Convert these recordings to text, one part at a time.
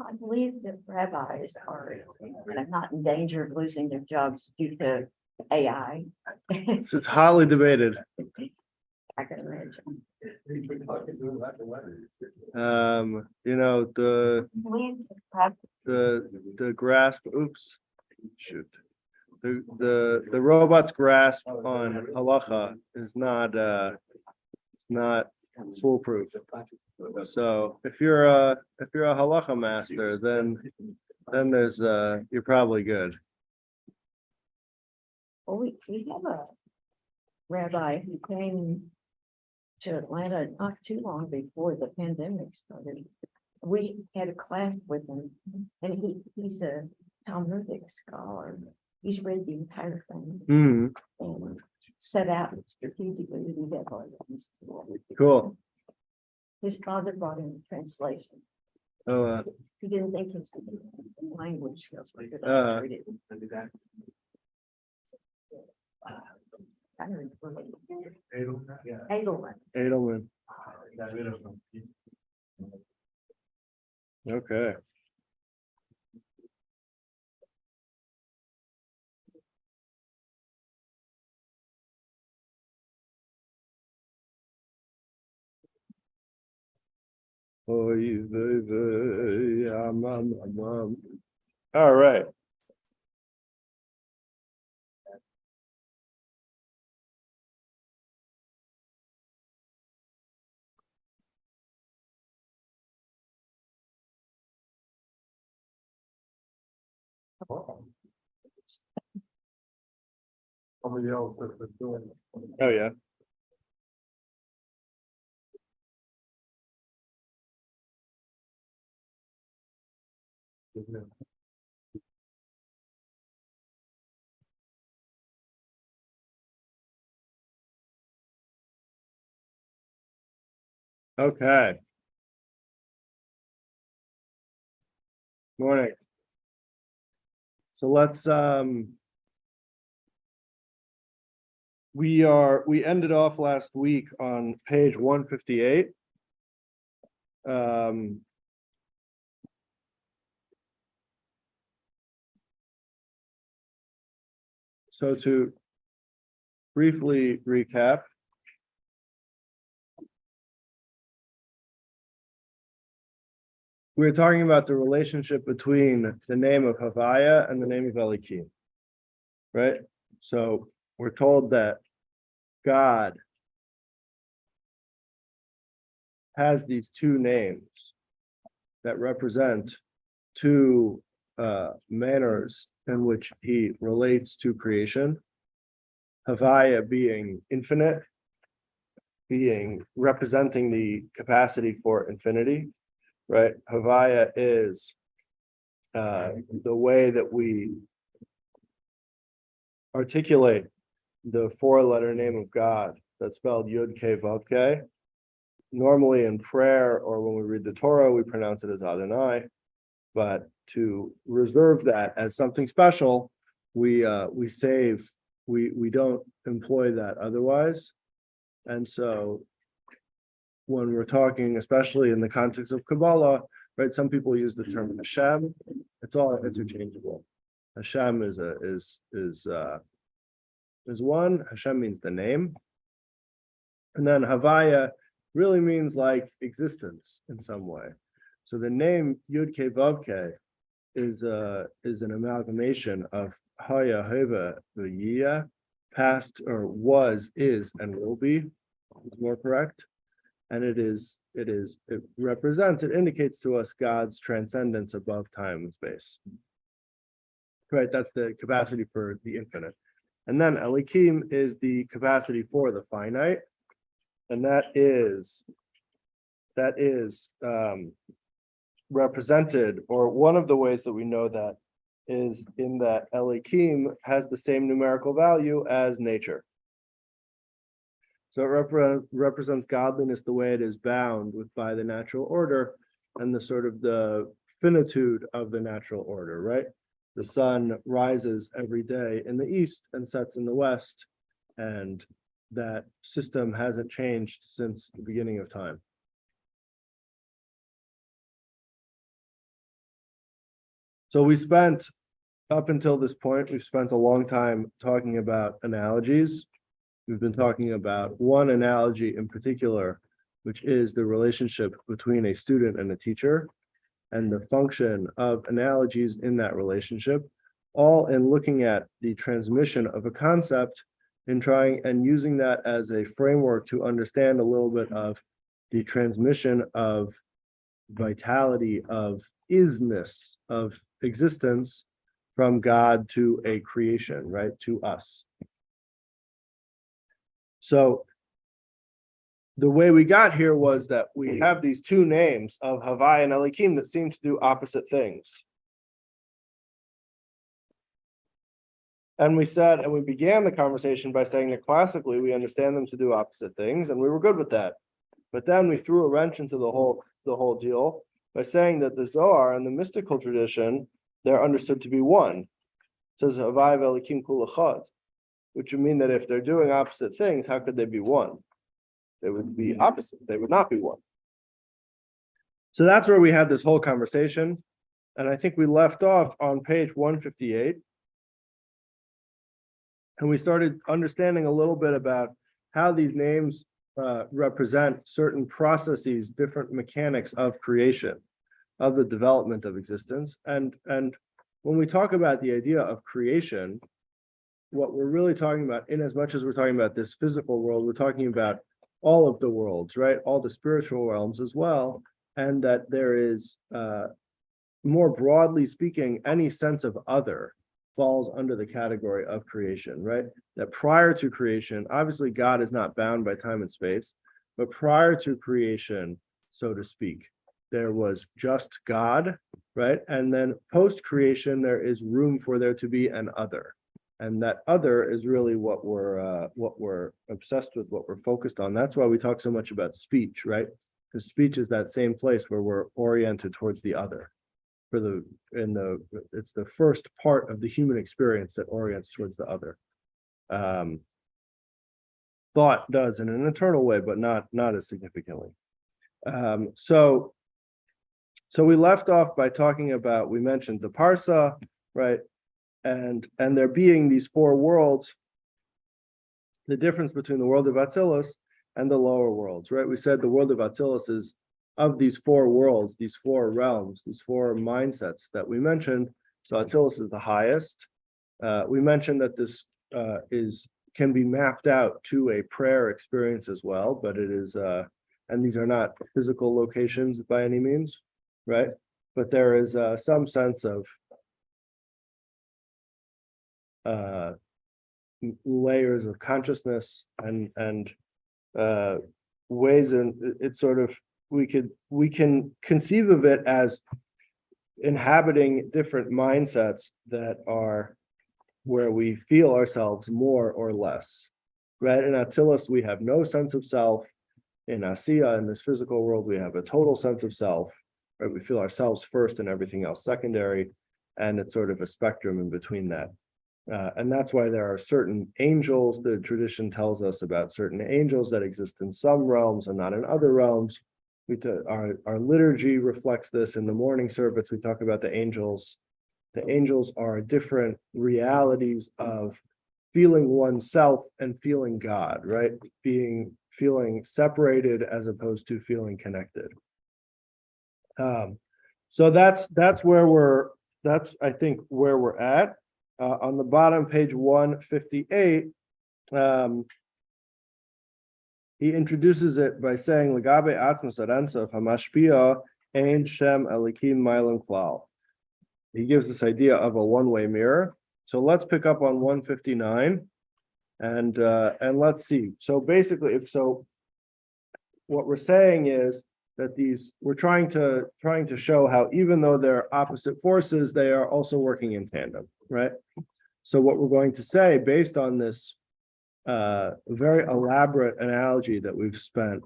I believe that rabbis are not in danger of losing their jobs due to AI. It's highly debated. I can imagine. You know, I believe that the grasp, oops, shoot. The robot's grasp on halacha is not foolproof. So if you're a halacha master, then there's you're probably good. Well, we have a rabbi who came to Atlanta not too long before the pandemic started. We had a class with him, and he's a Talmudic scholar. He's read the entire thing and set out strategically to do that while he was in school. Cool. His father brought in a translation. Oh, He didn't think his language skills were good. I don't know. Edelman. okay. All right. Oh yeah. Okay. Morning. So let's we ended off last week on page 158. So to briefly recap, we're talking about the relationship between the name of Havaya and the name of Elikim, right? So we're told that God has these two names that represent two manners in which he relates to creation. Havaya being infinite, being representing the capacity for infinity, right? Havaya is the way that we articulate the four-letter name of God that's spelled Yud K Vav K. Normally in prayer or when we read the Torah, we pronounce it as Adonai, but to reserve that as something special, we don't employ that otherwise. And so when we're talking, especially in the context of Kabbalah, right, some people use the term Hashem. It's all interchangeable. Hashem is one. Hashem means the name, and then Havaya really means like existence in some way. So the name Yud Ke Vav Ke is an amalgamation of Haya, Heva, V'yia, past or was, is, and will be, is more correct. And it indicates to us God's transcendence above time and space. Right, that's the capacity for the infinite. And then Elikim is the capacity for the finite. And that is represented, or one of the ways that we know that is in that Elikim has the same numerical value as nature. So it represents godliness the way it is bound with by the natural order and the sort of the finitude of the natural order, right? The sun rises every day in the east and sets in the west, and that system hasn't changed since the beginning of time. So we spent, up until this point, we've spent a long time talking about analogies. We've been talking about one analogy in particular, which is the relationship between a student and a teacher and the function of analogies in that relationship, all in looking at the transmission of a concept and trying and using that as a framework to understand a little bit of the transmission of vitality, of isness, of existence from God to a creation, right, to us. So the way we got here was that we have these two names of Havai and Elikim that seem to do opposite things. And we said, and we began the conversation by saying that classically we understand them to do opposite things, and we were good with that. But then we threw a wrench into the whole deal by saying that the Zohar and the mystical tradition, they're understood to be one. It says Havai Elikim Kul Echad, which would mean that if they're doing opposite things, how could they be one? They would be opposite. They would not be one. So that's where we had this whole conversation. And I think we left off on page 158. And we started understanding a little bit about how these names represent certain processes, different mechanics of creation, of the development of existence. And when we talk about the idea of creation, what we're really talking about, in as much as we're talking about this physical world, we're talking about all of the worlds, right? All the spiritual realms as well. And that there is, more broadly speaking, any sense of other falls under the category of creation, right? That prior to creation, obviously God is not bound by time and space, but prior to creation, so to speak, there was just God, right? And then post-creation, there is room for there to be an other. And that other is really what we're obsessed with, what we're focused on. That's why we talk so much about speech, right? Because speech is that same place where we're oriented towards the other. It's the first part of the human experience that orients towards the other. Thought does in an internal way, but not as significantly. So we left off by talking about, we mentioned the parsa, right? And there being these four worlds, the difference between the world of Atzilus and the lower worlds, right? We said the world of Atzilus is of these four worlds, these four realms, these four mindsets that we mentioned. So Atzilus is the highest. We mentioned that this can be mapped out to a prayer experience as well, but it is, and these are not physical locations by any means, right? But there is some sense of layers of consciousness and ways, and it's sort of, we can conceive of it as inhabiting different mindsets that are where we feel ourselves more or less, right? In Atzilus, we have no sense of self. In Asiya, in this physical world, we have a total sense of self, right? We feel ourselves first and everything else secondary, and it's sort of a spectrum in between that. And that's why there are certain angels. The tradition tells us about certain angels that exist in some realms and not in other realms. Our liturgy reflects this. In the morning service, we talk about the angels. The angels are different realities of feeling oneself and feeling God, right? Feeling separated as opposed to feeling connected. So that's I think where we're at. On the bottom, page 158, he introduces it by saying, "Legabe atmos arensof hamashpia ein shem elikim ma'alim klal." He gives this idea of a one-way mirror. So let's pick up on 159, and let's see. So basically, what we're saying is that we're trying to show how even though they're opposite forces, they are also working in tandem, right? So what we're going to say based on this very elaborate analogy that we've spent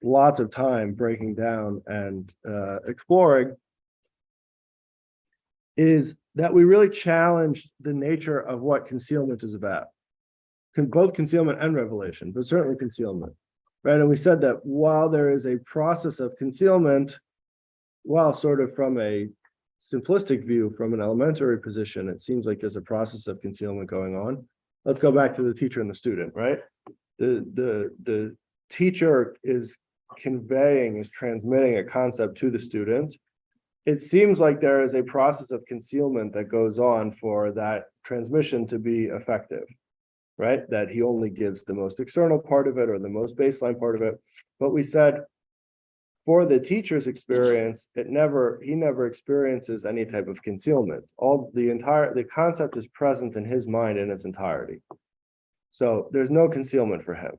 lots of time breaking down and exploring is that we really challenged the nature of what concealment is about. Both concealment and revelation, but certainly concealment. Right, and we said that while there is a process of concealment, while sort of from a simplistic view from an elementary position, it seems like there's a process of concealment going on. Let's go back to the teacher and the student, right? The teacher is transmitting a concept to the student. It seems like there is a process of concealment that goes on for that transmission to be effective, right? That he only gives the most external part of it or the most baseline part of it. But we said for the teacher's experience, he never experiences any type of concealment. The concept is present in his mind in its entirety. So there's no concealment for him.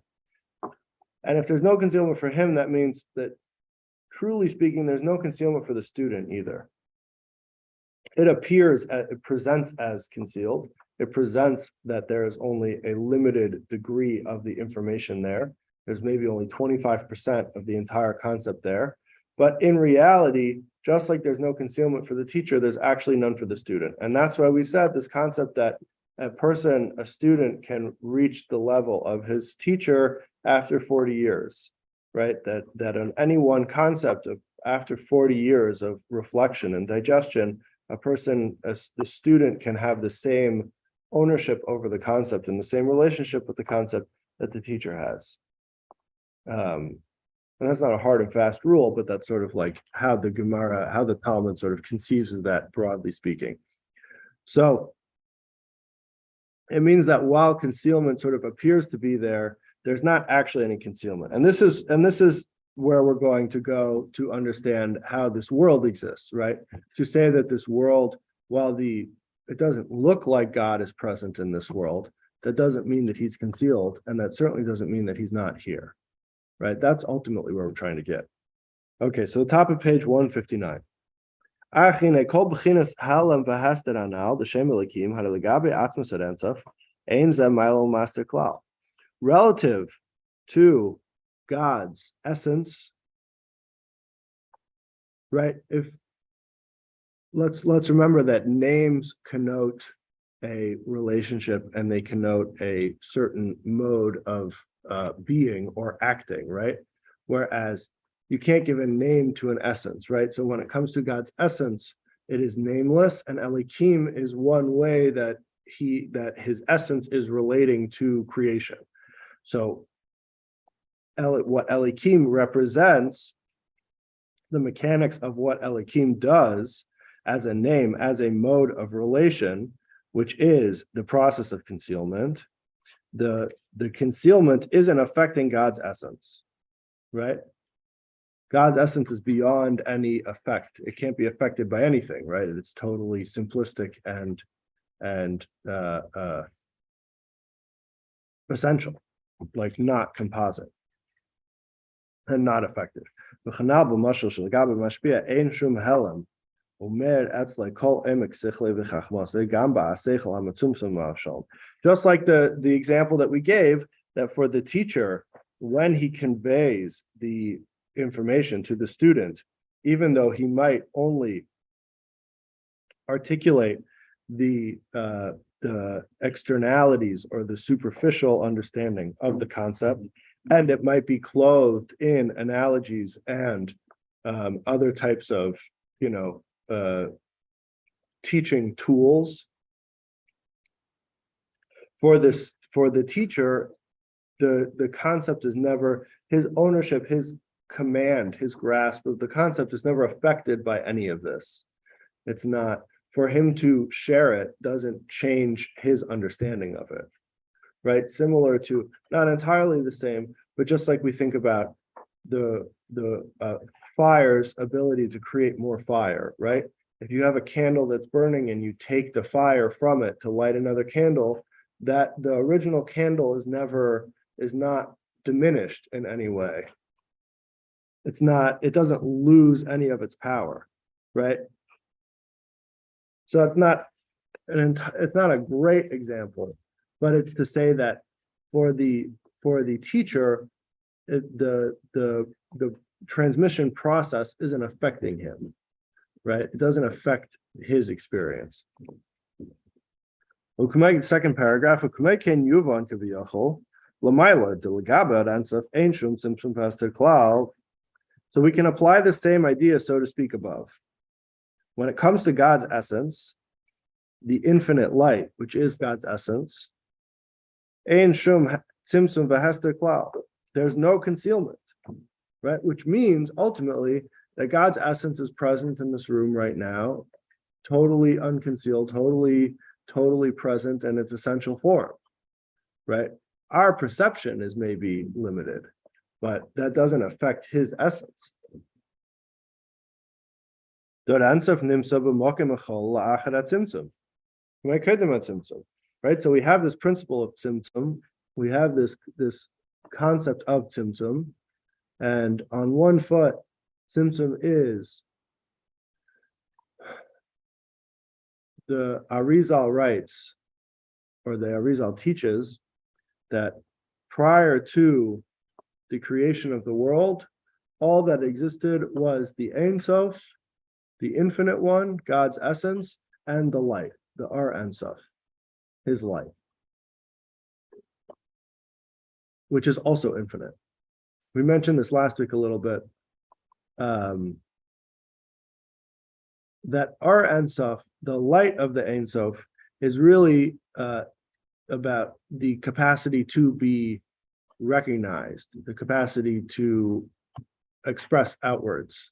And if there's no concealment for him, that means that, truly speaking, there's no concealment for the student either. It presents as concealed. It presents that there is only a limited degree of the information there. There's maybe only 25% of the entire concept there. But in reality, just like there's no concealment for the teacher, there's actually none for the student. And that's why we said this concept that a student can reach the level of his teacher after 40 years, right? That on any one concept of after 40 years of reflection and digestion, the student can have the same ownership over the concept and the same relationship with the concept that the teacher has. And that's not a hard and fast rule, but that's sort of like how the Talmud sort of conceives of that, broadly speaking. So it means that while concealment sort of appears to be there, there's not actually any concealment. And this is where we're going to go to understand how this world exists, right? To say that this world, while it doesn't look like God is present in this world, that doesn't mean that he's concealed, and that certainly doesn't mean that he's not here, right? That's ultimately where we're trying to get. Okay, so the top of page 159. Relative to God's essence, right? Let's remember that names connote a relationship and they connote a certain mode of being or acting, right? Whereas you can't give a name to an essence, right? So when it comes to God's essence, it is nameless, and Elikim is one way that his essence is relating to creation. So what Elikim represents, the mechanics of what Elikim does as a name, as a mode of relation, which is the process of concealment. The concealment isn't affecting God's essence, right? God's essence is beyond any effect. It can't be affected by anything, right? It's totally simplistic and essential, like not composite and not effective. Just like the example that we gave, that for the teacher, when he conveys the information to the student, even though he might only articulate the externalities or the superficial understanding of the concept, and it might be clothed in analogies and other types of teaching tools. For the teacher, the concept is never, his ownership, his command, his grasp of the concept is never affected by any of this. It's not, for him to share it doesn't change his understanding of it, right? Similar to, not entirely the same, but just like we think about the fire's ability to create more fire, right? If you have a candle that's burning and you take the fire from it to light another candle, that the original candle is not diminished in any way. It doesn't lose any of its power, right? So it's not a great example, but it's to say that for the teacher, the transmission process isn't affecting him, right? It doesn't affect his experience. Second paragraph. So we can apply the same idea, so to speak, above. when it comes to God's essence, the infinite light, which is God's essence, ein shum tzimtzum v'hester klal. There's no concealment, right? Which means ultimately that God's essence is present in this room right now, totally unconcealed, totally present in its essential form, right? Our perception is maybe limited, but that doesn't affect his essence. Right? So we have this principle of tzimtzum, we have this concept of tzimtzum, and on one foot, tzimtzum is the Arizal writes, or the Arizal teaches, that prior to the creation of the world, all that existed was the Ein Sof, the infinite one, God's essence, and the light, the Ar Ein Sof, his light, which is also infinite. We mentioned this last week a little bit, that Ar Ein Sof, the light of the Ein Sof, is really about the capacity to be recognized, the capacity to express outwards,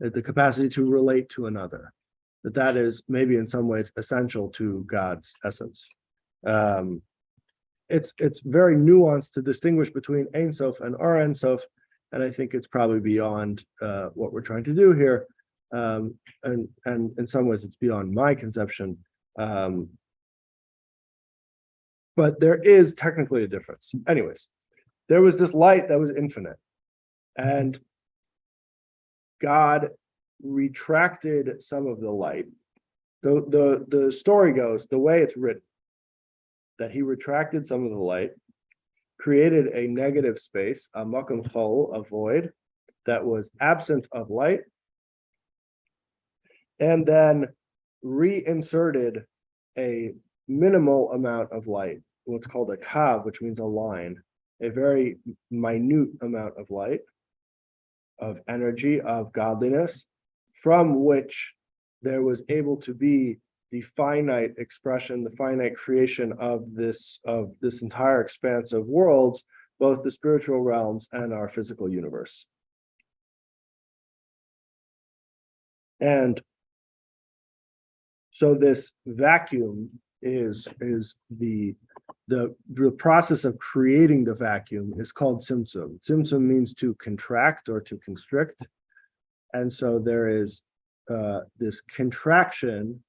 the capacity to relate to another, that is maybe in some ways essential to God's essence. It's very nuanced to distinguish between Ein Sof and Ar Ein Sof, and I think it's probably beyond what we're trying to do here, and in some ways it's beyond my conception. But there is technically a difference. Anyways, there was this light that was infinite, and God retracted some of the light. The story goes, the way it's written, that he retracted some of the light, created a negative space, a makom chol, a void, that was absent of light, and then reinserted a minimal amount of light, what's called a kav, which means a line, a very minute amount of light, of energy, of godliness, from which there was able to be the finite expression, the finite creation of this entire expanse of worlds, both the spiritual realms and our physical universe. And so this vacuum is the process of creating the vacuum is called tzimtzum. Tzimtzum means to contract or to constrict. And so there is this contraction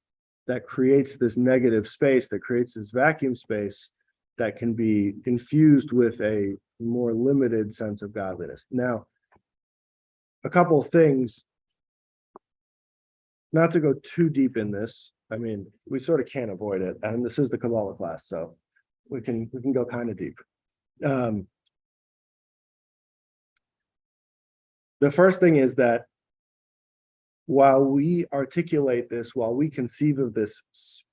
that creates this negative space, that creates this vacuum space that can be infused with a more limited sense of godliness. Now, a couple of things, not to go too deep in this. I mean, we sort of can't avoid it, and this is the Kabbalah class, so we can go kind of deep. The first thing is that while we articulate this, while we conceive of this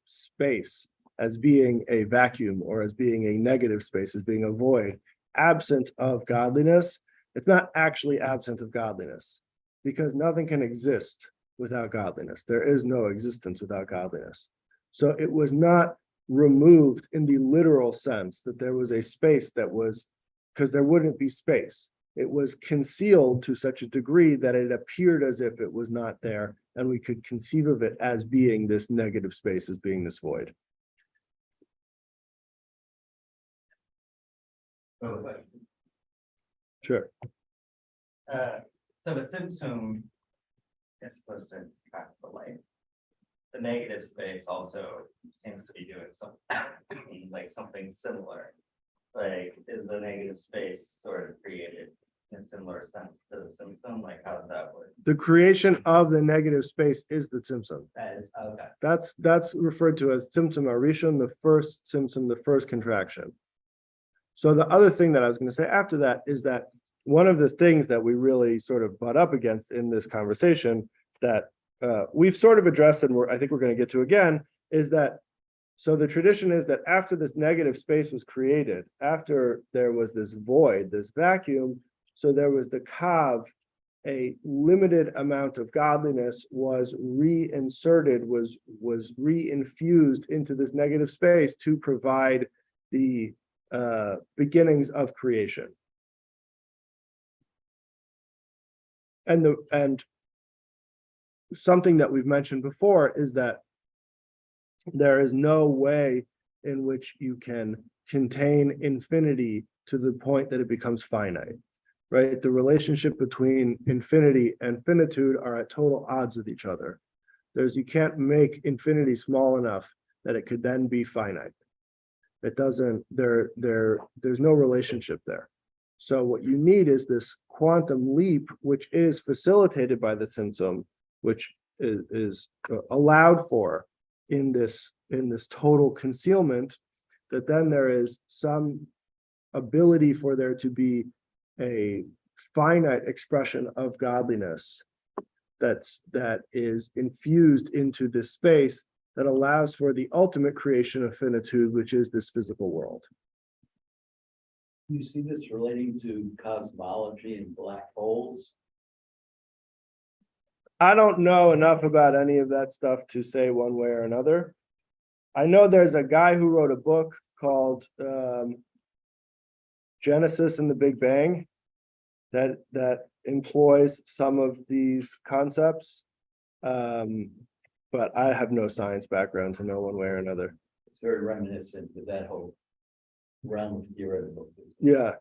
space as being a vacuum or as being a negative space, as being a void, absent of godliness, it's not actually absent of godliness, because nothing can exist without godliness. There is no existence without godliness. So it was not removed in the literal sense that there was a space that was, because there wouldn't be space. It was concealed to such a degree that it appeared as if it was not there, and we could conceive of it as being this negative space, as being this void. Sure. So the tzimtzum is supposed to track the light. The negative space also seems to be doing something like something similar. Like, is the negative space sort of created in similar sense to the tzimtzum? Like, how does that work? The creation of the negative space is the tzimtzum. That is okay. That's referred to as tzimtzum arishon, the first tzimtzum, the first contraction. So the other thing that I was going to say after that is that one of the things that we really sort of butt up against in this conversation that we've sort of addressed, and I think we're going to get to again, is that, so the tradition is that after this negative space was created, after there was this void, this vacuum, so there was the kav a limited amount of godliness was reinserted, was reinfused into this negative space to provide the beginnings of creation. And something that we've mentioned before is that there is no way in which you can contain infinity to the point that it becomes finite, right? The relationship between infinity and finitude are at total odds with each other. You can't make infinity small enough that it could then be finite. It doesn't, there's no relationship there. So what you need is this quantum leap, which is facilitated by the Tzimtzum, which is allowed for in this total concealment, that then there is some ability for there to be a finite expression of godliness that is infused into this space that allows for the ultimate creation of finitude, which is this physical world. You see this relating to cosmology and black holes? I don't know enough about any of that stuff to say one way or another. I know there's a guy who wrote a book called Genesis and the Big Bang that employs some of these concepts, but I have no science background to know one way or another. It's very reminiscent of that whole realm of theoretical. Yeah.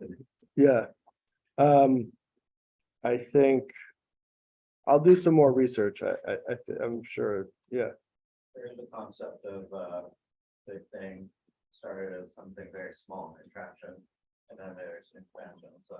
I think I'll do some more research. I'm sure. Yeah. There's the concept of Big Bang started as something very small in contraction, and then there's expansion. So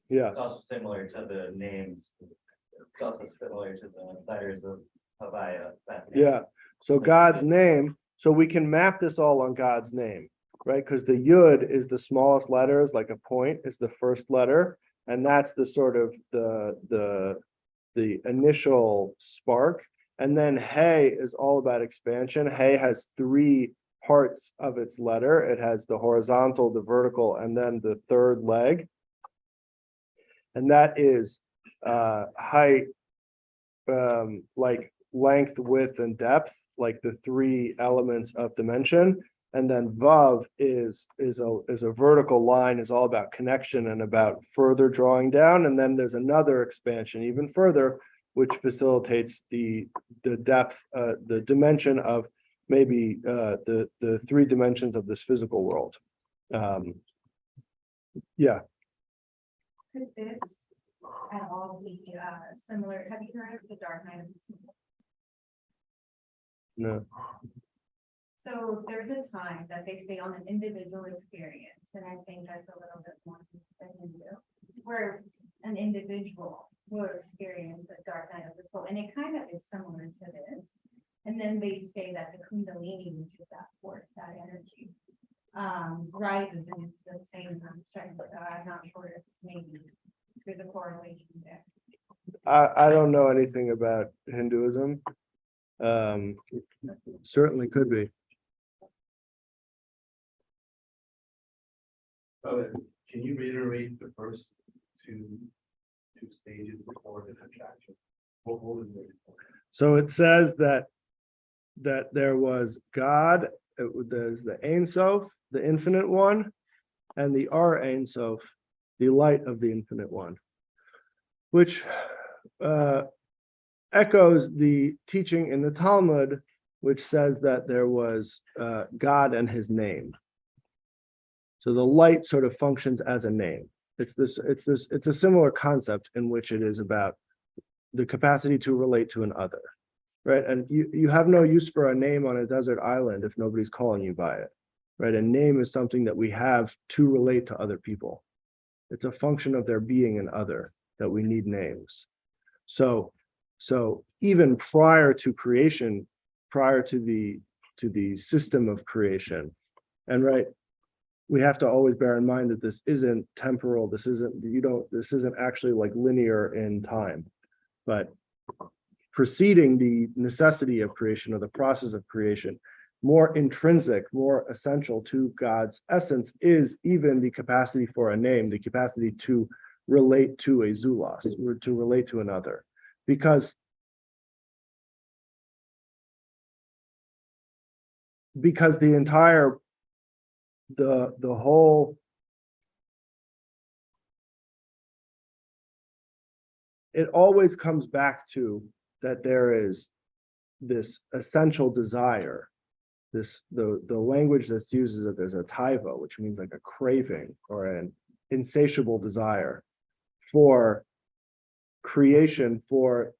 Yeah. it's also similar to the names. It's also similar to the letters of Vayada'ata. Yeah. So God's name. So we can map this all on God's name, right? Because the Yud is the smallest letter, is like a point, is the first letter, and that's the sort of the initial spark. And then Hey is all about expansion. Hey has three parts of its letter. It has the horizontal, the vertical, and then the third leg. And that is height, like length, width, and depth, like the three elements of dimension. And then Vav is a vertical line, is all about connection and about further drawing down. And then there's another expansion even further, which facilitates the depth, the dimension of maybe the three dimensions of this physical world. Yeah. Could this at all be similar? Have you heard of the Dark Night of the Soul? No. So there's a time that they say on an individual experience, and I think that's a little bit more than Hindu, where an individual will experience a dark night of the soul, and it kind of is similar to this. And then they say that the Kundalini, which is that force, that energy, rises, and it's the same strength. But I'm not sure if maybe there's a correlation there. I don't know anything about Hinduism. Certainly could be. Can you reiterate the first two stages before the contraction? What was it? So it says that there was God, there's the Ein Sof, the infinite one, and the Ar Ein Sof, the light of the infinite one, which echoes the teaching in the Talmud, which says that there was God and his name. So the light sort of functions as a name. It's a similar concept in which it is about the capacity to relate to an other, right? And you have no use for a name on a desert island if nobody's calling you by it, right? A name is something that we have to relate to other people. It's a function of there being an other that we need names. So even prior to creation, prior to the system of creation, and right, we have to always bear in mind that this isn't temporal. This isn't actually like linear in time, but preceding the necessity of creation or the process of creation, more intrinsic, more essential to God's essence is even the capacity for a name, the capacity to relate to a zulas, or to relate to another, because the entire, the whole, it always comes back to that there is this essential desire, the language that's used is that there's a taiva, which means like a craving or an insatiable desire for creation, for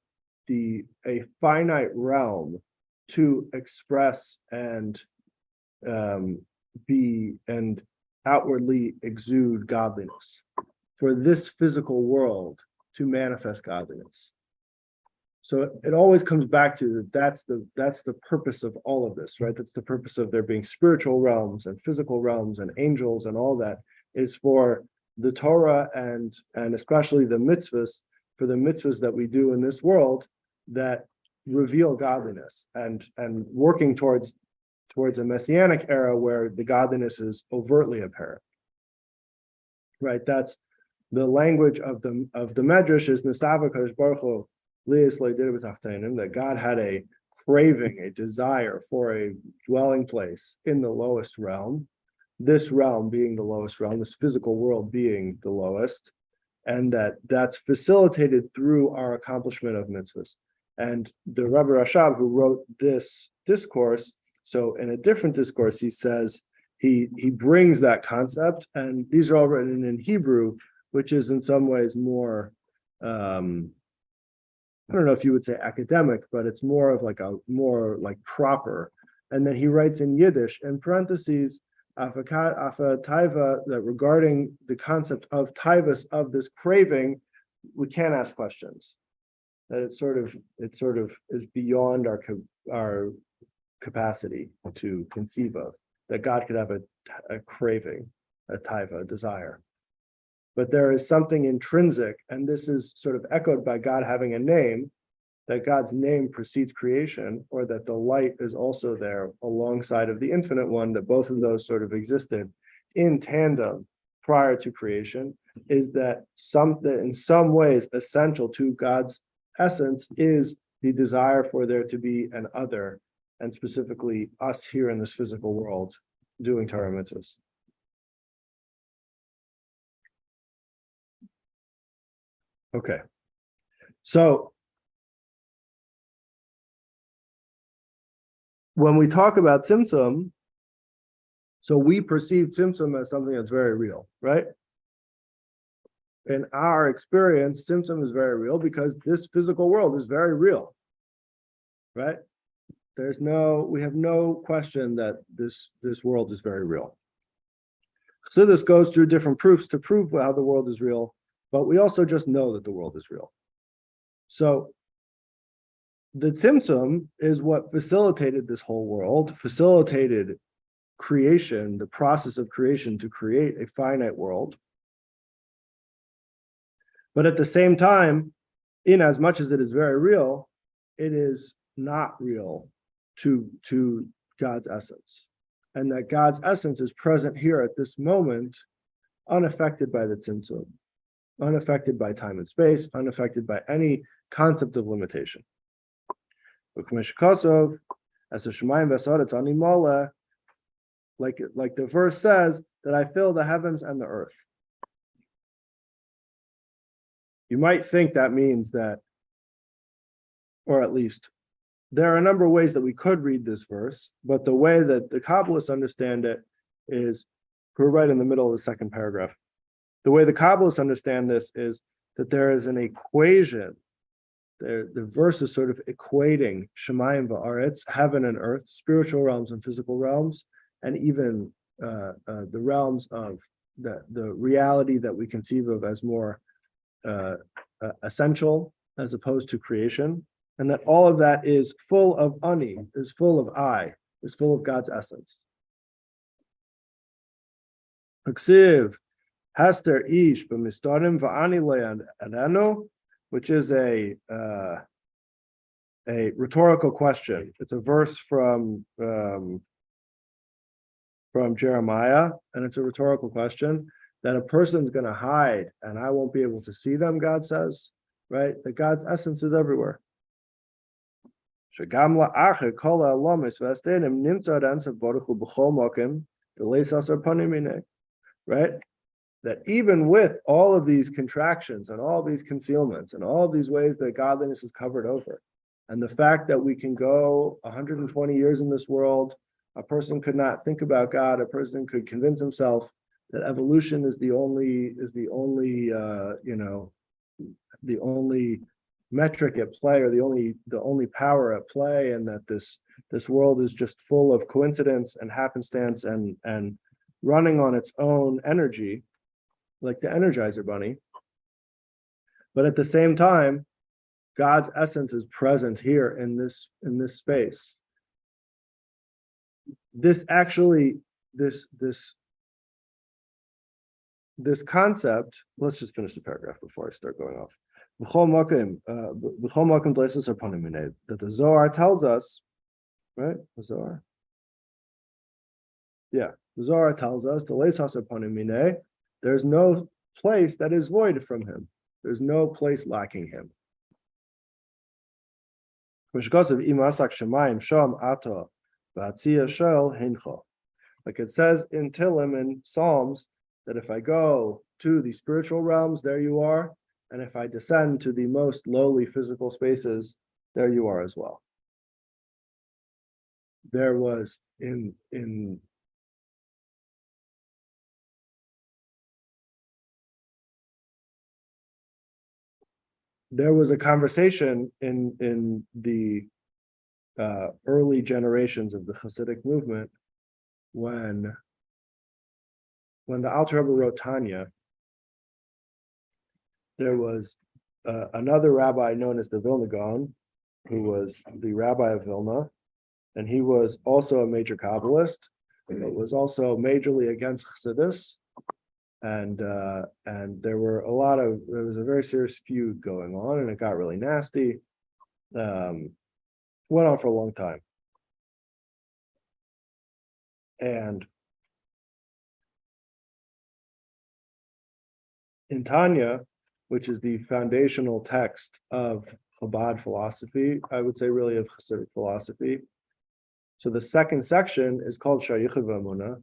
a finite realm to express and be and outwardly exude godliness, for this physical world to manifest godliness. So it always comes back to that's the purpose of all of this, right? That's the purpose of there being spiritual realms and physical realms and angels and all that, is for the Torah and especially the mitzvahs, for the mitzvahs that we do in this world that reveal godliness, and working towards a messianic era where the godliness is overtly apparent. Right? That's the language of the Medrash is Nisava Kadosh Baruch Hu that God had a craving, a desire for a dwelling place in the lowest realm, this realm being the lowest realm, this physical world being the lowest, and that's facilitated through our accomplishment of mitzvahs. And the Rabbi Rashab, who wrote this discourse, so in a different discourse, he says, he brings that concept, and these are all written in Hebrew, which is in some ways more, I don't know if you would say academic, but it's more of like more proper. And then he writes in Yiddish, in parentheses, afa taiva, that regarding the concept of taivas, of this craving, we can't ask questions. That it sort of is beyond our capacity to conceive of, that God could have a craving, a taiva, a desire. But there is something intrinsic, and this is sort of echoed by God having a name, that God's name precedes creation, or that the light is also there alongside of the infinite one, that both of those sort of existed in tandem prior to creation, is that in some ways essential to God's essence is the desire for there to be an other, and specifically us here in this physical world doing Torah mitzvahs. Okay, so when we talk about Tzimtzum, so we perceive Tzimtzum as something that's very real, right? In our experience, Tzimtzum is very real because this physical world is very real, right? We have no question that this world is very real. So this goes through different proofs to prove how the world is real, but we also just know that the world is real. So the Tzimtzum is what facilitated this whole world, facilitated creation, the process of creation to create a finite world. But at the same time, in as much as it is very real, it is not real to God's essence. And that God's essence is present here at this moment, unaffected by the Tzimtzum, unaffected by time and space, unaffected by any concept of limitation. As the Shemayim V'Asad Ani Mala, like the verse says, that I fill the heavens and the earth. You might think that means that, or at least, there are a number of ways that we could read this verse, but the way that the Kabbalists understand it is, we're right in the middle of the second paragraph. The way the Kabbalists understand this is that there is an equation. The verse is sort of equating Shemayim va'aretz, heaven and earth, spiritual realms and physical realms, and even the realms of the reality that we conceive of as more essential as opposed to creation, and that all of that is full of ani, is full of I, is full of God's essence. Haksiv Haster ish b'mistarim va'ani le'anenu, which is a rhetorical question. It's a verse from Jeremiah, and it's a rhetorical question. that a person's going to hide and I won't be able to see them, God says, right? That God's essence is everywhere. Right? That even with all of these contractions and all these concealments and all of these ways that godliness is covered over, and the fact that we can go 120 years in this world, a person could not think about God, a person could convince himself that evolution is the only the only metric at play, or the only power at play, and that this world is just full of coincidence and happenstance and running on its own energy, like the Energizer Bunny. But at the same time, God's essence is present here in this space. This concept, let's just finish the paragraph before I start going off. That the Zohar tells us, right? The Zohar. Yeah, the Zohar tells us there's no place that is void from him. There's no place lacking him. Like it says in Tillim and Psalms, that if I go to the spiritual realms, there you are. And if I descend to the most lowly physical spaces, there you are as well. There was there was a conversation in the early generations of the Hasidic movement when the Alter Rebbe wrote Tanya. There was another rabbi known as the Vilna Gaon, who was the rabbi of Vilna, and he was also a major Kabbalist, but was also majorly against Chassidus. And there was a very serious feud going on, and it got really nasty. Went on for a long time. And in Tanya, which is the foundational text of Chabad philosophy, I would say really of Hasidic philosophy. So the second section is called Shayicha v'Emunah,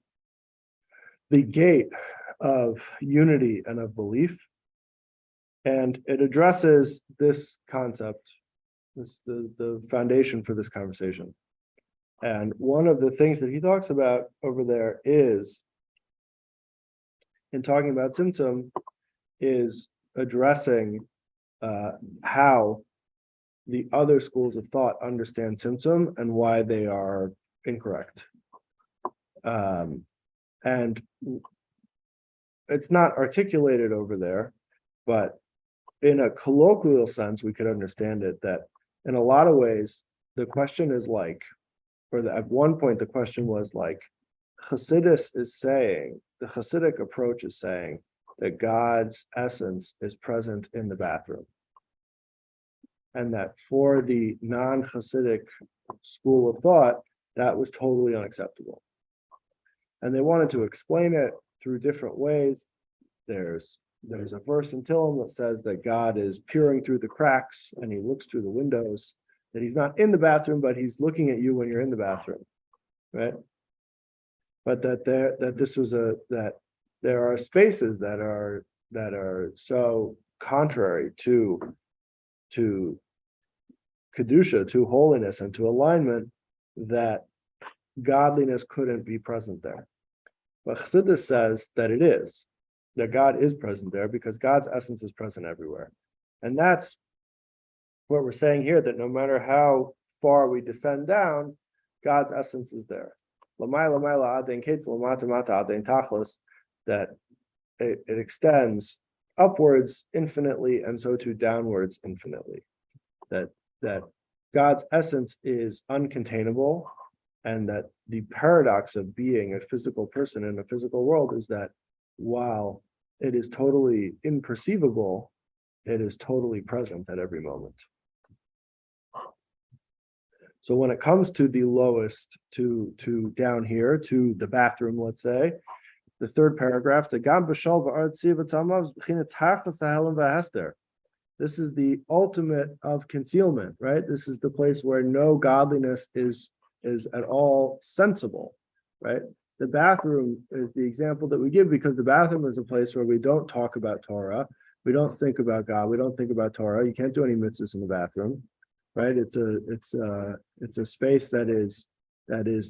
the gate of unity and of belief. And it addresses this concept, the foundation for this conversation. And one of the things that he talks about over there is, in talking about Tzimtzum, is addressing how the other schools of thought understand Tzimtzum and why they are incorrect. And it's not articulated over there, but in a colloquial sense, we could understand it that in a lot of ways, the question is like, at one point, the question was like, Chassidus is saying, the Chassidic approach is saying that God's essence is present in the bathroom. And that for the non-Chassidic school of thought, that was totally unacceptable. And they wanted to explain it through different ways. There's a verse in Tillim that says that God is peering through the cracks and he looks through the windows, that he's not in the bathroom, but he's looking at you when you're in the bathroom, right? But that there are spaces that are so contrary to kedusha, to holiness and to alignment, that godliness couldn't be present there. But Chassidus says that it is, that God is present there because God's essence is present everywhere. And that's what we're saying here, that no matter how far we descend down, God's essence is there. That it extends upwards infinitely and so too downwards infinitely. That God's essence is uncontainable, and that the paradox of being a physical person in a physical world is that while it is totally imperceivable, it is totally present at every moment. So when it comes to the lowest, to down here, to the bathroom, let's say, the third paragraph, the Gam B'Shal V'Ard Tziv V'Tamav B'china Tarchas Ha'Helen V'Hester. This is the ultimate of concealment, right? This is the place where no godliness is at all sensible, right? The bathroom is the example that we give because the bathroom is a place where we don't talk about Torah, we don't think about God, we don't think about Torah. You can't do any mitzvahs in the bathroom, right? It's a space that is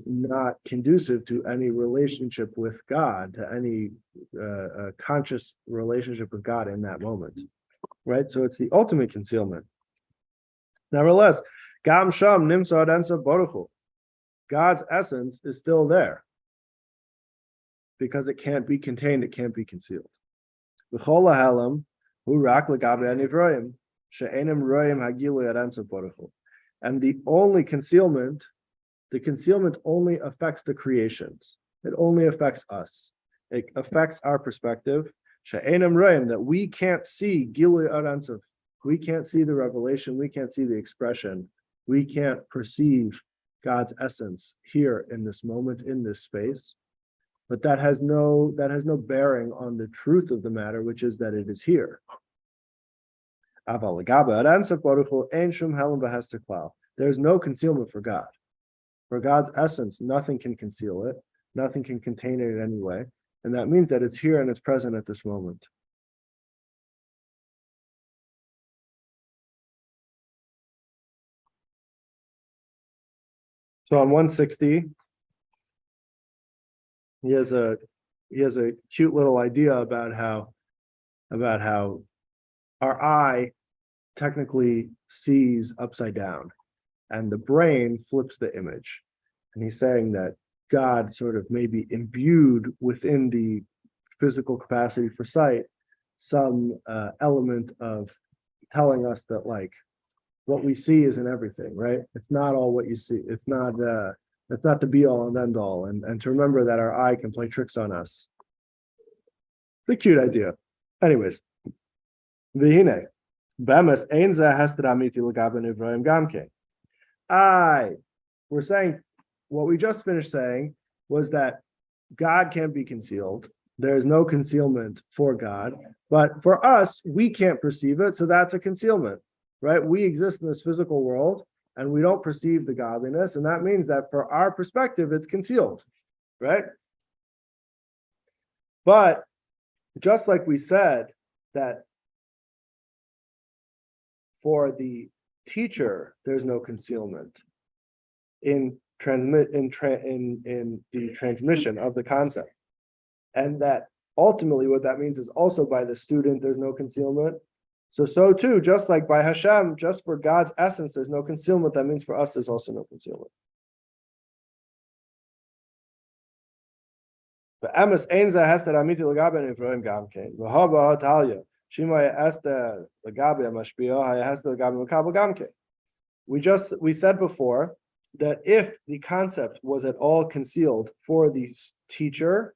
not conducive to any relationship with God, to any conscious relationship with God in that moment, right? So it's the ultimate concealment. Nevertheless, Gam Sham Nimsa Adensa Baruch Hu. God's essence is still there because it can't be contained, it can't be concealed. V'chol lahalam hu rak legabe anivroim she'enim roim hagilu adensa Baruch Hu. And the concealment only affects the creations. It only affects us. It affects our perspective. She'enam roim, that we can't see Gilu Aransav. We can't see the revelation. We can't see the expression. We can't perceive God's essence here in this moment, in this space. But that has no bearing on the truth of the matter, which is that it is here. There's no concealment for God. For God's essence, nothing can conceal it, nothing can contain it in any way. And that means that it's here and it's present at this moment. So on 160, he has a cute little idea about how our eye technically sees upside down and the brain flips the image. And he's saying that God sort of maybe imbued within the physical capacity for sight some element of telling us that like what we see isn't everything, right? It's not all what you see. It's not the be all and end all. And to remember that our eye can play tricks on us. It's a cute idea. Anyways, v'hine bemes ein zeh hester amiti l'gabe nivroim gamke. We're saying what we just finished saying was that God can't be concealed. There is no concealment for God, but for us, we can't perceive it. So that's a concealment, right? We exist in this physical world and we don't perceive the godliness. And that means that for our perspective, it's concealed, right? But just like we said that for the teacher, there's no concealment in the transmission of the concept. And that ultimately what that means is also by the student, there's no concealment. So too, just like by Hashem, just for God's essence, there's no concealment. That means for us, there's also no concealment. We said before that if the concept was at all concealed for the teacher,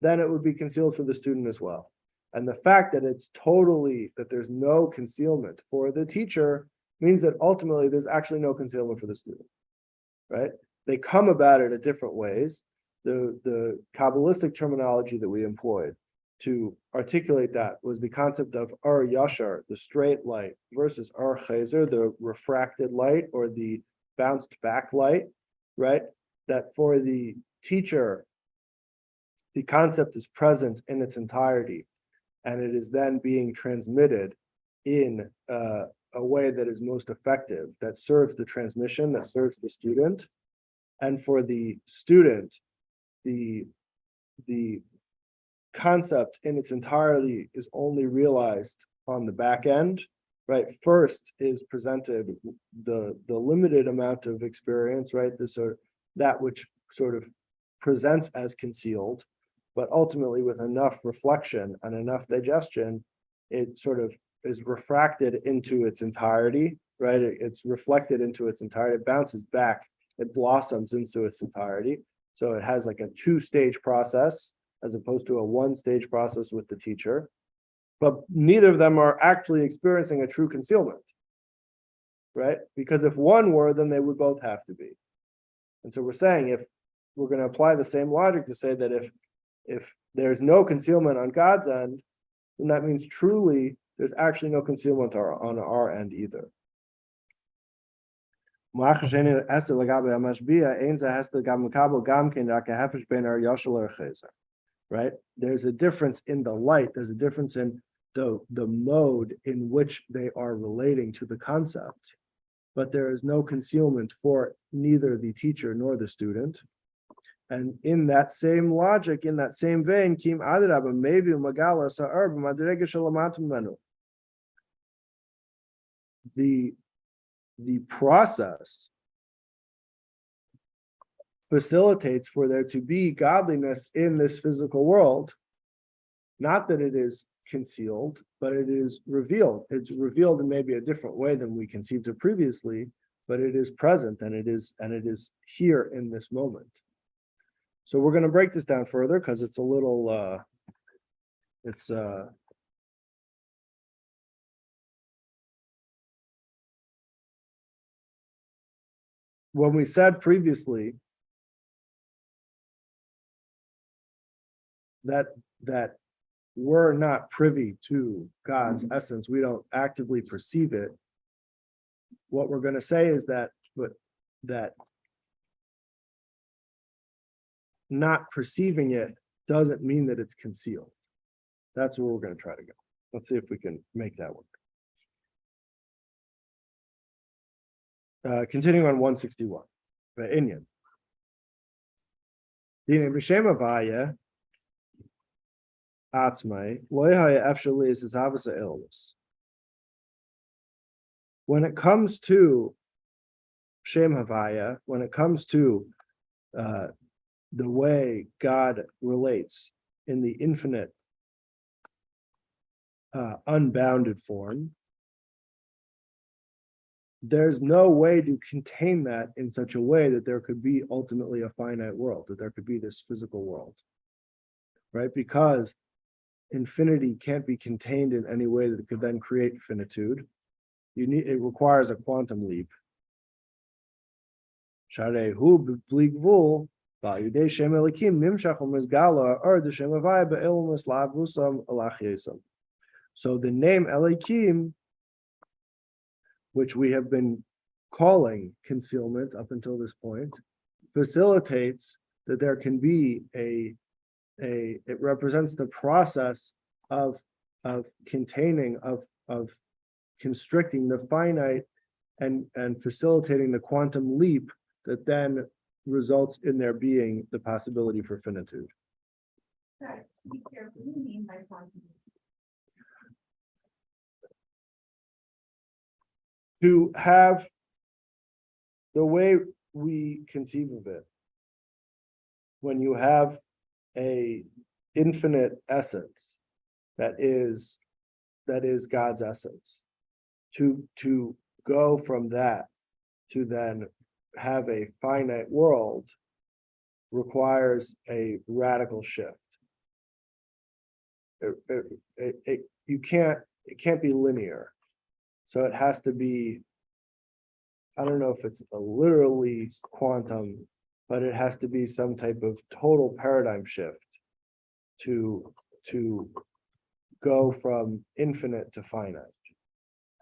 then it would be concealed for the student as well. And the fact that that there's no concealment for the teacher means that ultimately there's actually no concealment for the student, right? They come about it in different ways. The Kabbalistic terminology that we employed to articulate that was the concept of Ar Yashar, the straight light, versus Ar Chazer, the refracted light or the bounced back light, right? That for the teacher, the concept is present in its entirety, and it is then being transmitted in a way that is most effective, that serves the transmission, that serves the student. And for the student, the concept in its entirety is only realized on the back end, right? First is presented the limited amount of experience, right? That which sort of presents as concealed, but ultimately with enough reflection and enough digestion, it sort of is refracted into its entirety, right? It's reflected into its entirety, it bounces back, it blossoms into its entirety. So it has like a two-stage process as opposed to a one-stage process with the teacher. But neither of them are actually experiencing a true concealment, right? Because if one were, then they would both have to be. And so we're saying if we're going to apply the same logic to say that if if there's no concealment on God's end, then that means truly there's actually no concealment on our end either. Right? There's a difference in the light, there's a difference in the mode in which they are relating to the concept, but there is no concealment for neither the teacher nor the student. And in that same logic, in that same vein, Kim Adirabba, maybe Magala Sa'ar Madrega Shalamatum Menu. The process facilitates for there to be godliness in this physical world. Not that it is concealed, but it is revealed. It's revealed in maybe a different way than we conceived it previously, but it is present and it is here in this moment. So we're going to break this down further because it's a little when we said previously that we're not privy to God's essence, we don't actively perceive it. What we're going to say is that not perceiving it doesn't mean that it's concealed. That's where we're going to try to go. Let's see if we can make that work. Continuing on 161. Inyan. Dine b'shem Havaya atzmai lo yehaya efshar li'as havasa illness. When it comes to Shem Havaya, when it comes to the way God relates in the infinite, unbounded form, there's no way to contain that in such a way that there could be ultimately a finite world, that there could be this physical world, right? Because infinity can't be contained in any way that could then create finitude. It requires a quantum leap. So the name Elikim, which we have been calling concealment up until this point, facilitates that there can be it represents the process of containing, of constricting the finite and facilitating the quantum leap that then results in there being the possibility for finitude. Sorry, to be clear, what do you mean by quantum? To have the way we conceive of it, when you have a infinite essence that is God's essence, to go from that to then have a finite world requires a radical shift. It can't be linear. So it has to be, I don't know if it's a literally quantum, but it has to be some type of total paradigm shift to go from infinite to finite.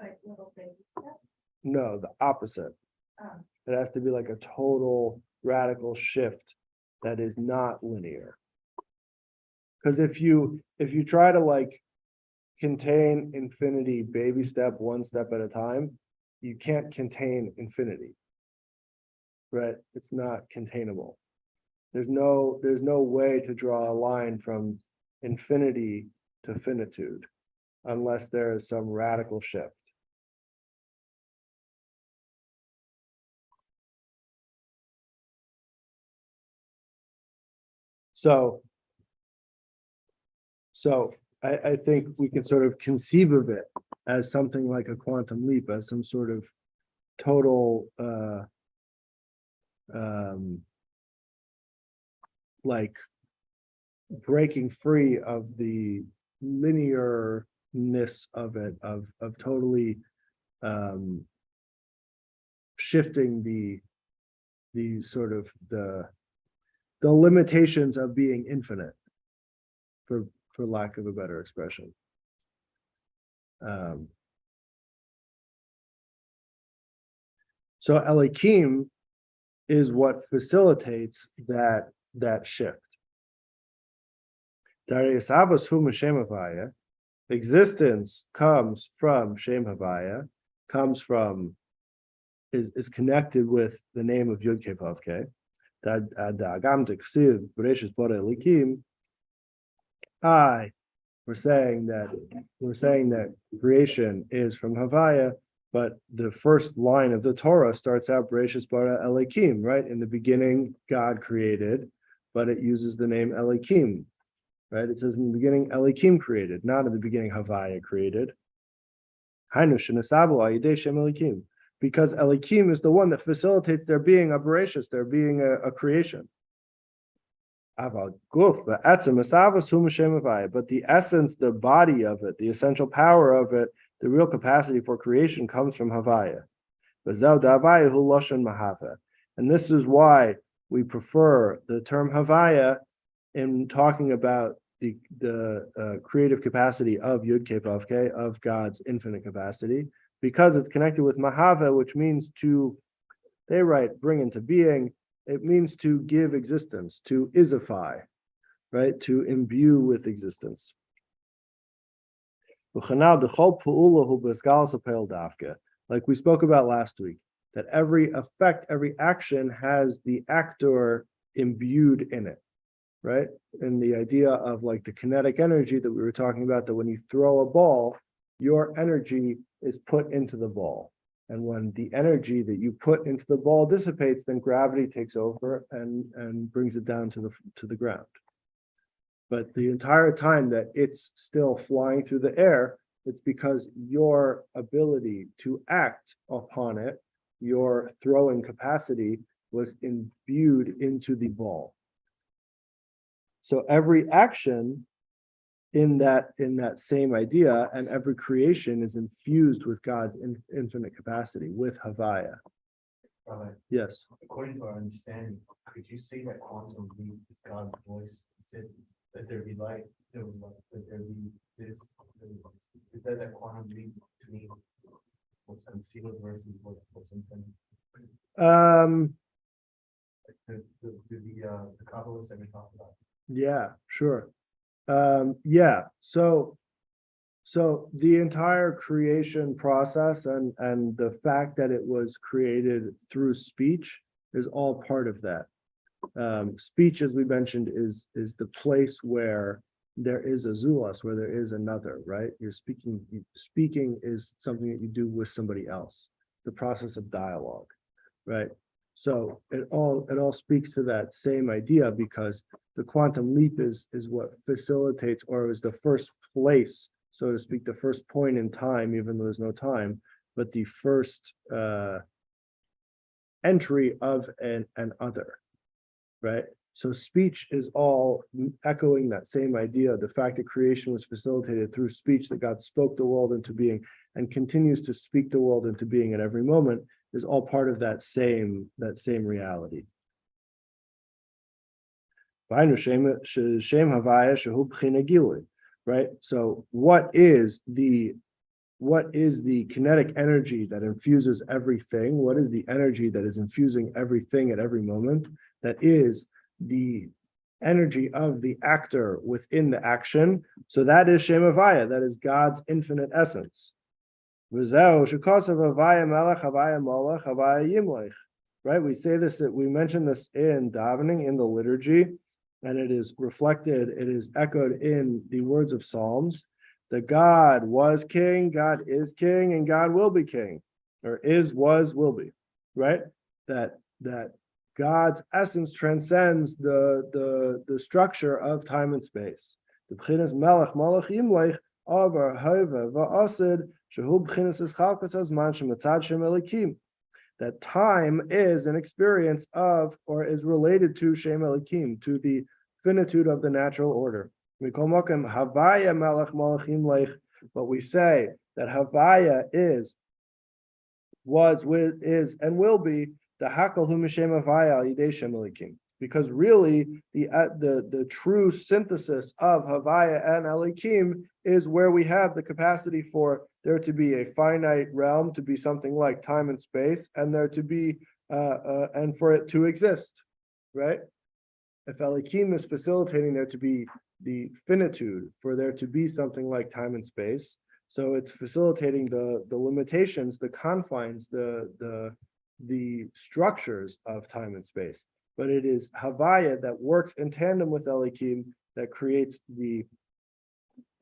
Like little baby steps? No, the opposite. Oh. It has to be like a total radical shift that is not linear. Because if you try to like contain infinity baby step, one step at a time, you can't contain infinity, right? It's not containable. There's no way to draw a line from infinity to finitude unless there is some radical shift. So I think we can sort of conceive of it as something like a quantum leap, as some sort of total like breaking free of the linearness of it, of totally shifting the sort of the limitations of being infinite. for lack of a better expression. So Elikim is what facilitates that shift. Darius Abbas Hu Shem Havaya. Existence comes from Shem Havaya, is connected with the name of Yud Kei Vav Kei. That Agam Teksiv Bereshis Bara Elikim. We're saying that creation is from Havaya, but the first line of the Torah starts out Bereshis Bara Elikim, right? In the beginning, God created, but it uses the name Elikim, right? It says in the beginning, Elikim created, not in the beginning, Havaya created. Because Elikim is the one that facilitates there being a Bereshis, there being a creation. But the essence, the body of it, the essential power of it, the real capacity for creation comes from Havaya. And this is why we prefer the term Havaya in talking about the creative capacity of Yud Kei Vav Kei, of God's infinite capacity, because it's connected with Mahava, which means to, they write, bring into being. It means to give existence, to isify, right? To imbue with existence. Like we spoke about last week, that every effect, every action has the actor imbued in it, right? And the idea of like the kinetic energy that we were talking about, that when you throw a ball, your energy is put into the ball. And when the energy that you put into the ball dissipates, then gravity takes over and brings it down to the ground. But the entire time that it's still flying through the air, it's because your ability to act upon it, your throwing capacity, was imbued into the ball. So every action in that same idea, and every creation is infused with God's infinite capacity, with Havaya. Yes. According to our understanding, could you say that quantum leap is God's voice? Said that there be light, there was light, that there be this, there was this. Is that quantum leap to me? What's concealed versus what's infinite? The Kabbalah that we talked about. Yeah, sure. So the entire creation process and the fact that it was created through speech is all part of that. Speech, as we mentioned, is the place where there is a zulas, where there is another, right? You're speaking. Speaking is something that you do with somebody else. The process of dialogue, right? So it all speaks to that same idea, because the quantum leap is what facilitates, or is the first place, so to speak, the first point in time, even though there's no time, but the first entry of an other, right? So speech is all echoing that same idea. The fact that creation was facilitated through speech, that God spoke the world into being and continues to speak the world into being at every moment, is all part of that same reality. Right? So what is the kinetic energy that infuses everything? What is the energy that is infusing everything at every moment? That is the energy of the actor within the action. So that is Shem Havaya, that is God's infinite essence. Right? We say this, we mention this in davening, in the liturgy, and it is reflected, it is echoed in the words of Psalms, that God was king, God is king, and God will be king, or is, was, will be, right? That God's essence transcends the structure of time and space. The b'chinas melech malach imleich aber hove va'asid shehu b'chinas eschalkas hazman shematzad shem elikim. That time is an experience of, or is related to Shem Elikim, to the finitude of the natural order. But we say that Havaya is, was, with, is, and will be the Hakal Hu Mishem Havaya Al Yidei Shem Elikim. because really the true synthesis of Havaya and Elikim is where we have the capacity for there to be a finite realm, to be something like time and space, and there to be and for it to exist, right? If Elikim is facilitating there to be the finitude, for there to be something like time and space, so it's facilitating the limitations, the confines, the structures of time and space. But it is Havaya that works in tandem with Elikim that creates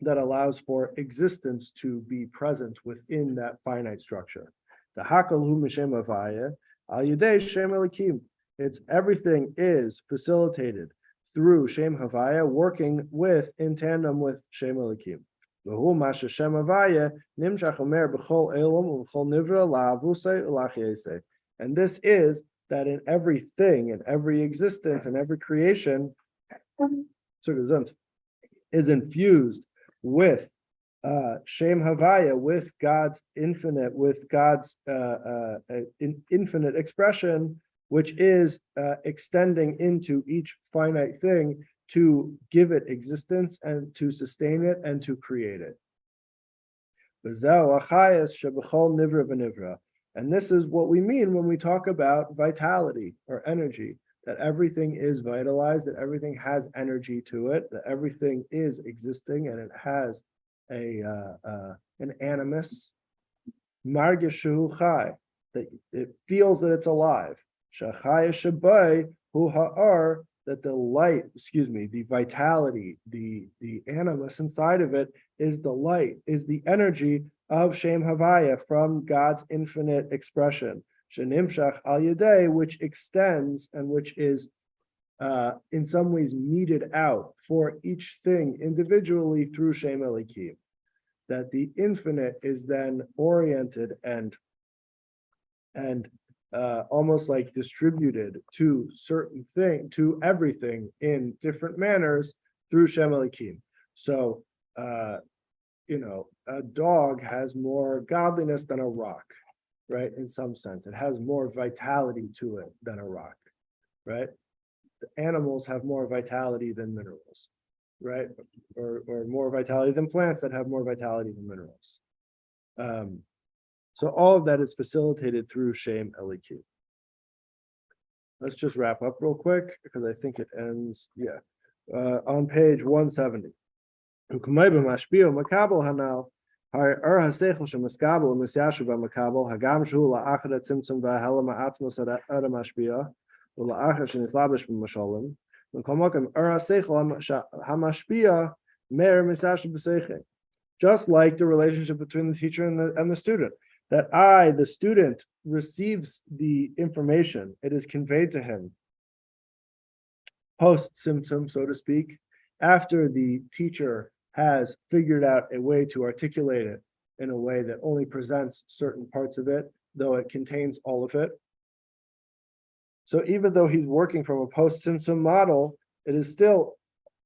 that allows for existence to be present within that finite structure. The Hakal Hu Mishem Havaya, Al Yidei Shem Elikim. It's everything is facilitated through Shem Havaya, working in tandem with Shem Elikim. V'hu Masha Shem Havaya Nimshach Omer B'chol Elam U'B'chol Nivra La'avusei U'La'chiesei. And this is that in everything, in every existence, in every creation, is infused with Shem Havaya, with God's infinite, with God's infinite expression, which is extending into each finite thing to give it existence and to sustain it and to create it. And this is what we mean when we talk about vitality or energy, that everything is vitalized, that everything has energy to it, that everything is existing and it has an animus, margishu chai, that it feels that it's alive. Shachaya shabai hu ha'ar, that the light, the vitality, the animus inside of it is the light, is the energy of Shem Havaya from God's infinite expression. Shenimshach al yedei, which extends and which is in some ways meted out for each thing individually through Shem Elikim. That the infinite is then oriented and almost like distributed to to everything in different manners through Shem Elikim. So, a dog has more godliness than a rock, right? In some sense, it has more vitality to it than a rock, right? The animals have more vitality than minerals, right? Or more vitality than plants that have more vitality than minerals. So all of that is facilitated through Shem Elikim. Let's just wrap up real quick because I think it ends, on page 170. Just like the relationship between the teacher and the student, that the student, receives the information, it is conveyed to him post-symptom, so to speak, after the teacher has figured out a way to articulate it in a way that only presents certain parts of it, though it contains all of it. So even though he's working from a post-symptom model, it is still,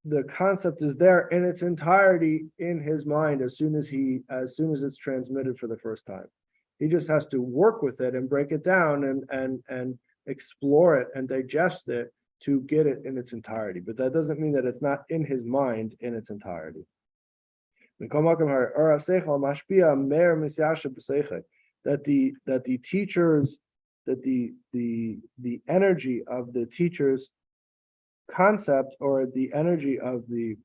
the concept is there in its entirety in his mind as soon as it's transmitted for the first time. He just has to work with it and break it down and explore it and digest it to get it in its entirety. But that doesn't mean that it's not in his mind in its entirety. That the teachers, that the energy of the teacher's concept or the energy of the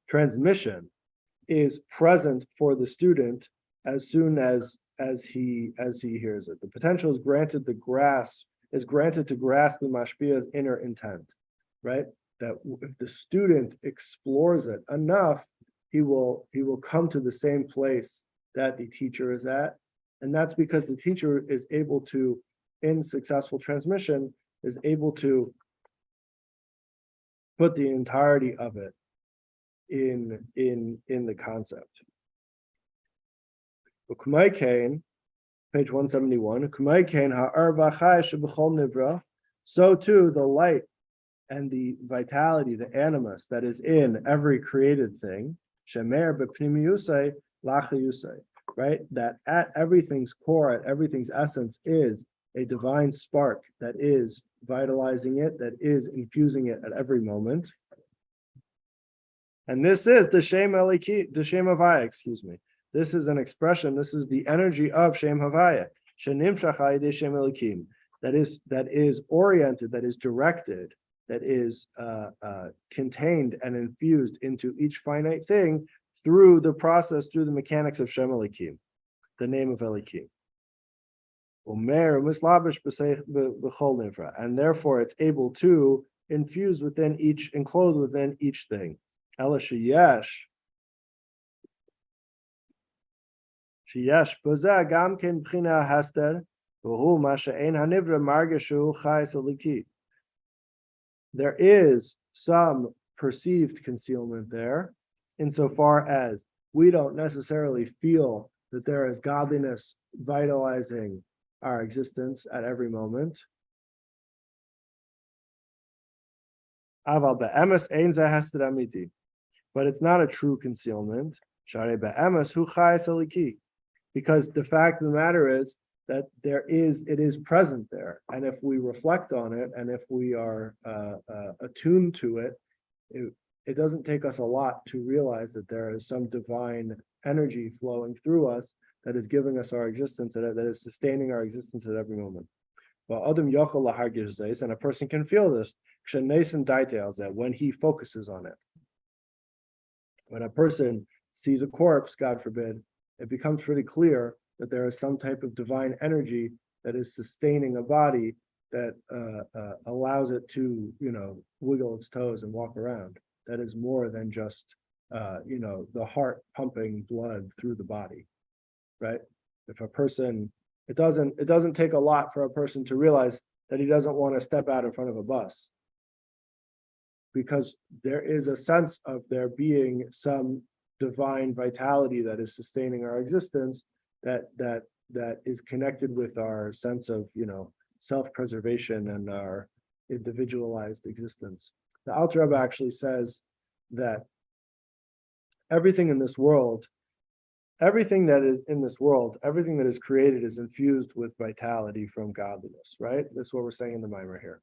transmission is present for the student as soon as he hears it. The potential is granted to grasp the mashpia's inner intent, right? That if the student explores it enough, he will come to the same place that the teacher is at. And that's because the teacher is able to, in successful transmission, is able to put the entirety of it in the concept. Page 171. So too the light and the vitality, the animus that is in every created thing, right? That at everything's core, at everything's essence is a divine spark that is vitalizing it, that is infusing it at every moment. And this is the Shem Eliki, the Shem Havaya, excuse me. This is an expression, this is the energy of Shem Havaya, Shenimshach Hayidei Shem Elikim, that is oriented, that is directed, that is contained and infused into each finite thing through the process, through the mechanics of Shem Elikim, the name of Elikim. And therefore it's able to infuse within each, enclose within each thing. Sheyesh b'zeh gam ken b'china haster v'hu ma she'ein hanivra margeshu chayes eliki. There is some perceived concealment there, insofar as we don't necessarily feel that there is godliness vitalizing our existence at every moment. Aval be'emes ein zeh haster amiti. But it's not a true concealment. Because the fact of the matter is that it is present there. And if we reflect on it, and if we are attuned to it, it doesn't take us a lot to realize that there is some divine energy flowing through us that is giving us our existence, that is sustaining our existence at every moment. And a person can feel this that when he focuses on it. When a person sees a corpse, God forbid, it becomes pretty clear that there is some type of divine energy that is sustaining a body that allows it to, wiggle its toes and walk around. That is more than just, the heart pumping blood through the body, right? If a person, it doesn't take a lot for a person to realize that he doesn't want to step out in front of a bus, because there is a sense of there being some divine vitality that is sustaining our existence, that is connected with our sense of, self-preservation and our individualized existence. The Alter Rebbe actually says that everything that is created is infused with vitality from godliness, right? That's what we're saying in the Mimer here.